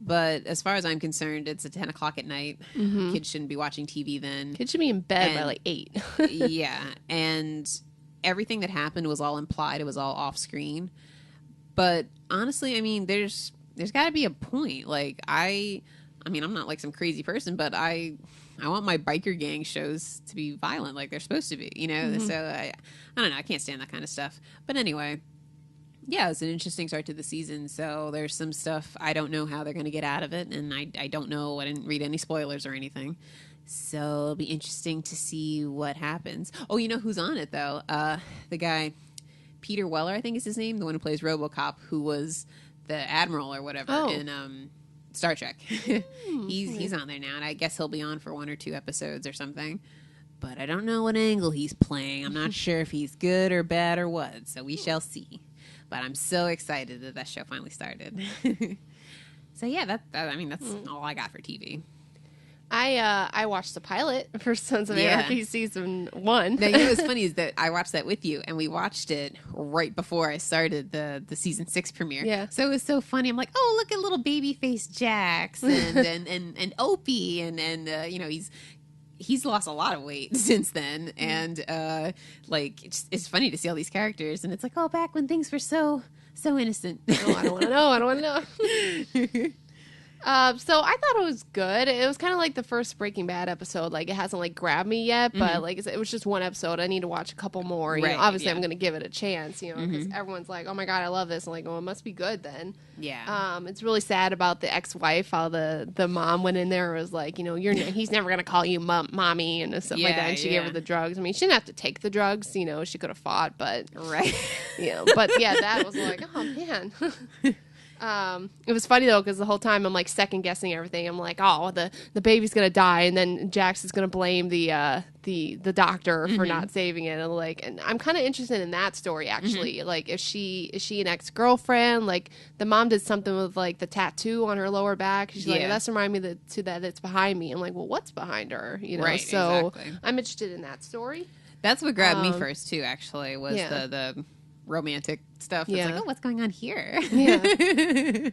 Speaker 1: But as far as I'm concerned, it's at 10 o'clock at night. Kids shouldn't be watching TV then.
Speaker 2: Kids should be in bed by like 8.
Speaker 1: Yeah, and everything that happened was all implied. It was all off screen. But honestly, I mean, there's got to be a point. Like, I'm not like some crazy person, but I want my biker gang shows to be violent like they're supposed to be, So I don't know. I can't stand that kind of stuff. But anyway, yeah, it's an interesting start to the season. So there's some stuff I don't know how they're going to get out of it. And I don't know. I didn't read any spoilers or anything. So it'll be interesting to see what happens. Oh, you know who's on it, though? The guy... Peter Weller, I think is his name, the one who plays RoboCop, who was the admiral or whatever in Star Trek. He's on there now, and I guess he'll be on for 1 or 2 episodes or something. But I don't know what angle he's playing. I'm not sure if he's good or bad or what, so we shall see. But I'm so excited that show finally started. So yeah, that's all I got for TV.
Speaker 2: I watched the pilot for Sons of Anarchy season 1.
Speaker 1: Now, you know what's funny is that I watched that with you, and we watched it right before I started the season 6 premiere.
Speaker 2: Yeah.
Speaker 1: So it was so funny. I'm like, oh, look at little baby face Jax and Opie, and he's lost a lot of weight since then, and it's funny to see all these characters, and it's like, oh, back when things were so innocent.
Speaker 2: Oh, I don't want to know. So I thought it was good. It was kind of like the first Breaking Bad episode. Like, it hasn't like grabbed me yet, but like it was just 1 episode. I need to watch a couple more. You know, obviously I'm going to give it a chance. Because everyone's like, "Oh my god, I love this!" I'm like, "Oh, it must be good then."
Speaker 1: Yeah.
Speaker 2: It's really sad about the ex-wife. How the mom went in there and was like, he's never going to call you mommy and stuff like that. And she gave her the drugs. I mean, she didn't have to take the drugs. She could have fought, but But yeah, that was like, oh man. It was funny though, because the whole time I'm like second guessing everything. I'm like, oh, the baby's gonna die, and then Jax is gonna blame the doctor for not saving it. And I'm kind of interested in that story actually. Like, is she an ex-girlfriend? Like, the mom did something with like the tattoo on her lower back. She's like, that's remind me that it's behind me. I'm like, well, what's behind her?
Speaker 1: Right,
Speaker 2: so
Speaker 1: exactly.
Speaker 2: I'm interested in that story.
Speaker 1: That's what grabbed me first too. Actually, was the romantic stuff. It's like, oh, what's going on here? Yeah.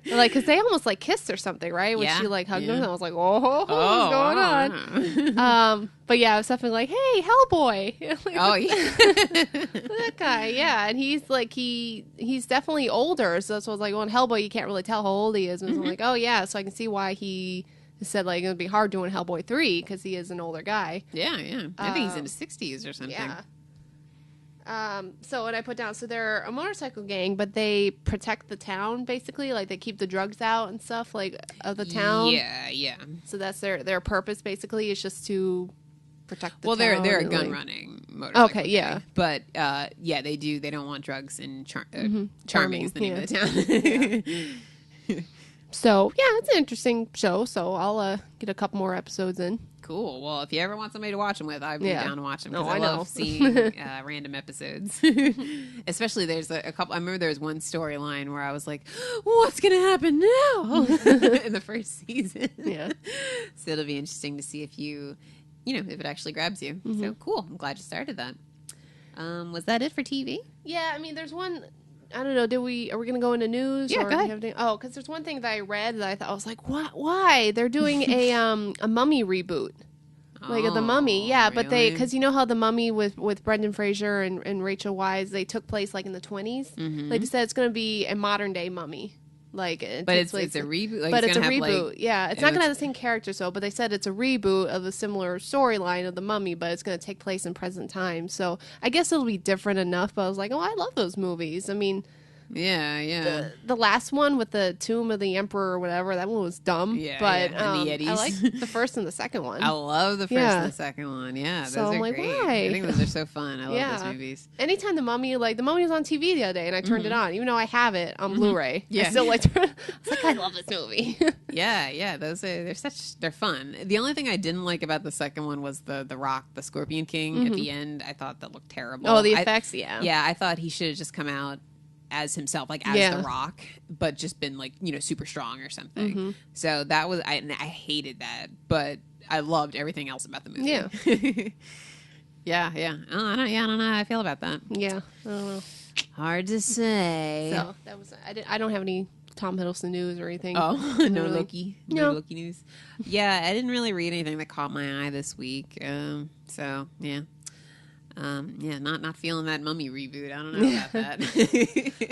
Speaker 2: Like, because they almost like kissed or something, right? When she like hugged him, I was like, what's going on? But yeah, I was definitely like, hey, Hellboy.
Speaker 1: Oh yeah.
Speaker 2: That guy, yeah. And he's like, he's definitely older. So that's what I was like, well, in Hellboy, you can't really tell how old he is. And I was like, oh yeah. So I can see why he said like it would be hard doing Hellboy 3 because he is an older guy.
Speaker 1: Yeah. I think he's in his 60s or something.
Speaker 2: Yeah. So what I put down, so they're a motorcycle gang, but they protect the town basically, like they keep the drugs out and stuff like of the town.
Speaker 1: Yeah.
Speaker 2: So that's their purpose basically, is just to protect the town.
Speaker 1: Well, they're a gun running motorcycle.
Speaker 2: Okay, yeah.
Speaker 1: Gang. But they don't want drugs in Charming is the name of the town.
Speaker 2: So yeah, it's an interesting show. So I'll get a couple more episodes in.
Speaker 1: Cool. Well, if you ever want somebody to watch them with, I'd be down to watch them. Because I love seeing random episodes. Especially there's a couple. I remember there was one storyline where I was like, what's going to happen now? In the first season. Yeah. So it'll be interesting to see if if it actually grabs you. So cool. I'm glad you started that. Was that it for TV?
Speaker 2: Yeah. I mean, there's one I don't know. Are we going to go into news?
Speaker 1: Yeah,
Speaker 2: or
Speaker 1: go ahead.
Speaker 2: because there's one thing that I read that I was like, what? Why? They're doing a Mummy reboot. Like The Mummy, yeah, but because you know how The Mummy with Brendan Fraser and Rachel Weisz, they took place like in the 20s.
Speaker 1: Mm-hmm.
Speaker 2: Like they said, it's going to be a modern day Mummy. Like,
Speaker 1: but it's a reboot. Like,
Speaker 2: but it's a reboot.
Speaker 1: Like,
Speaker 2: yeah, it's not going to have the same characters, but they said it's a reboot of a similar storyline of The Mummy, but it's going to take place in present time. So I guess it'll be different enough. But I was like, oh, I love those movies. I mean.
Speaker 1: Yeah.
Speaker 2: The last one with the Tomb of the Emperor or whatever, that one was dumb.
Speaker 1: Yeah,
Speaker 2: but
Speaker 1: and the Yetis.
Speaker 2: I like the first and the second one.
Speaker 1: I love the first and the second one. Yeah, those
Speaker 2: so
Speaker 1: are
Speaker 2: I'm like,
Speaker 1: great.
Speaker 2: why?
Speaker 1: I think those are so fun. I love those movies.
Speaker 2: Anytime the Mummy was on TV the other day, and I turned it on, even though I have it on Blu-ray.
Speaker 1: Yeah,
Speaker 2: I still like. I was like, I love this movie.
Speaker 1: yeah. They're fun. The only thing I didn't like about the second one was the Rock, the Scorpion King at the end. I thought that looked terrible.
Speaker 2: Oh, the effects, yeah.
Speaker 1: Yeah, I thought he should have just come out as himself, like as the Rock, but just been like, super strong or something. So that was I hated that, but I loved everything else about the movie.
Speaker 2: Yeah.
Speaker 1: yeah. I don't know how I feel about that.
Speaker 2: Yeah, I don't know.
Speaker 1: Hard to say.
Speaker 2: So that was I don't have any Tom Hiddleston news or anything.
Speaker 1: Oh, no
Speaker 2: really.
Speaker 1: Loki, no Loki news. Yeah, I didn't really read anything that caught my eye this week. So yeah. Not feeling that Mummy reboot. I don't know about that.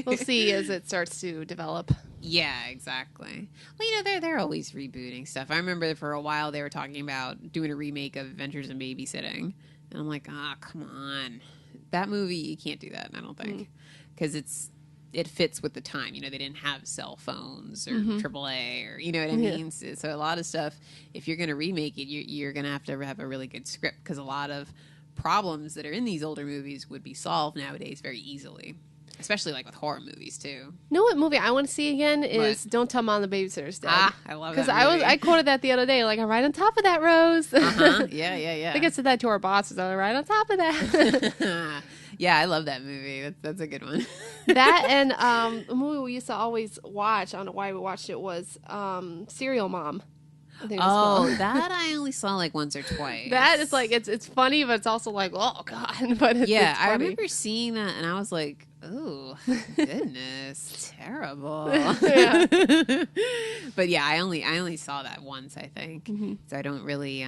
Speaker 2: We'll see as it starts to develop.
Speaker 1: Yeah, exactly. Well, they're always rebooting stuff. I remember for a while they were talking about doing a remake of Adventures in Babysitting, and I'm like, come on, that movie, you can't do that. I don't think, because it fits with the time. They didn't have cell phones or AAA or, you know what I mean? So a lot of stuff, if you're going to remake it, you're going to have a really good script, because a lot of problems that are in these older movies would be solved nowadays very easily, especially like with horror movies too.
Speaker 2: You know what movie I want to see again is Don't Tell Mom the Babysitter's Dead.
Speaker 1: I love that
Speaker 2: because
Speaker 1: movie.
Speaker 2: I quoted that the other day, like, I'm right on top of that, Rose.
Speaker 1: Yeah.
Speaker 2: I think I said that to our bosses. I'm right on top of that.
Speaker 1: Yeah, I love that movie. That's a good one.
Speaker 2: That and a movie we used to always watch, I don't know why we watched it, was Serial Mom.
Speaker 1: That I only saw like once or twice.
Speaker 2: That is like, it's funny, but it's also like, oh god. But it's
Speaker 1: I remember seeing that and I was like, oh goodness, terrible. But yeah, I only saw that once, I think. So I don't really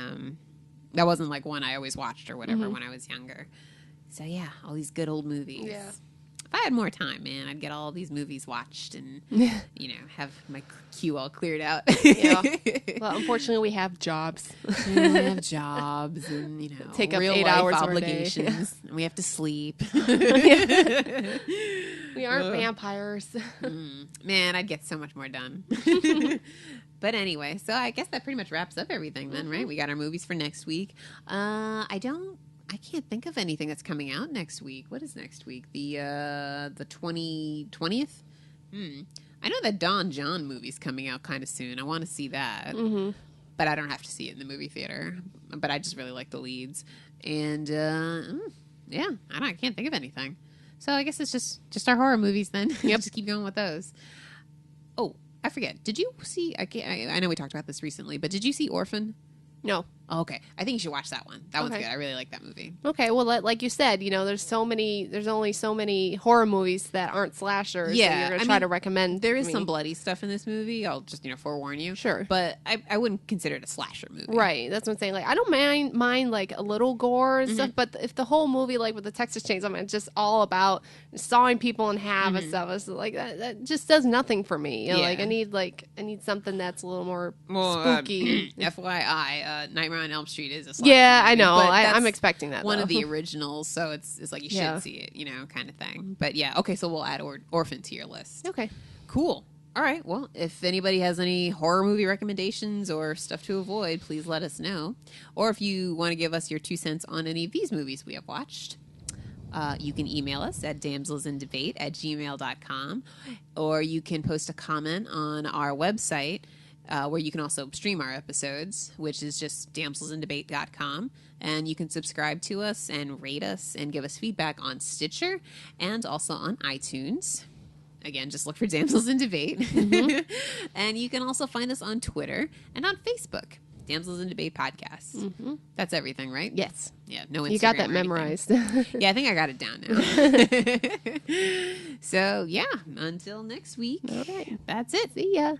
Speaker 1: that wasn't like one I always watched or whatever when I was younger. So yeah, all these good old movies.
Speaker 2: Yeah.
Speaker 1: If I had more time, man, I'd get all these movies watched and, have my queue all cleared out.
Speaker 2: Yeah. Well, unfortunately, we have jobs.
Speaker 1: We have jobs and,
Speaker 2: take up
Speaker 1: real
Speaker 2: 8
Speaker 1: life
Speaker 2: hours
Speaker 1: obligations. And we have to sleep.
Speaker 2: We aren't vampires.
Speaker 1: Man, I'd get so much more done. But anyway, so I guess that pretty much wraps up everything then, right? We got our movies for next week. I can't think of anything that's coming out next week. What is next week? The 20th? I know that Don John movie's coming out kind of soon. I want to see that. But I don't have to see it in the movie theater. But I just really like the leads. And, I can't think of anything. So I guess it's just our horror movies then. Yep. Just keep going with those. Oh, I forget. Did you see, I know we talked about this recently, but did you see Orphan?
Speaker 2: No.
Speaker 1: Oh, okay. I think you should watch that one. That one's good. I really like that movie.
Speaker 2: Okay. Well, like you said, there's only so many horror movies that aren't slashers.
Speaker 1: Yeah.
Speaker 2: That you're going to try to recommend.
Speaker 1: There is some bloody stuff in this movie. I'll just, forewarn you.
Speaker 2: Sure.
Speaker 1: But I wouldn't consider it a slasher movie.
Speaker 2: Right. That's what I'm saying. Like, I don't mind like a little gore and stuff, but if the whole movie, like with the Texas Chainsaw Massacre, it's just all about sawing people in half and stuff, it's like that just does nothing for me. Like I need something that's a little more spooky.
Speaker 1: FYI, Nightmare on Elm Street is a slasher
Speaker 2: movie, I know.
Speaker 1: I'm
Speaker 2: expecting that.
Speaker 1: One of the originals, so it's like you should see it, kind of thing. But yeah, okay, so we'll add Orphan to your list.
Speaker 2: Okay.
Speaker 1: Cool. All right. Well, if anybody has any horror movie recommendations or stuff to avoid, please let us know. Or if you want to give us your 2 cents on any of these movies we have watched, you can email us at damselsinDebate@gmail.com, or you can post a comment on our website, where you can also stream our episodes, which is just damselsindebate.com. And you can subscribe to us and rate us and give us feedback on Stitcher and also on iTunes. Again, just look for Damsels in Debate. And you can also find us on Twitter and on Facebook. Damsels in Debate podcast. That's everything, right?
Speaker 2: Yes.
Speaker 1: Yeah, no Instagram.
Speaker 2: You got that
Speaker 1: or
Speaker 2: memorized.
Speaker 1: Yeah, I think I got it down now. So, yeah, until next week.
Speaker 2: All right.
Speaker 1: That's it.
Speaker 2: See ya.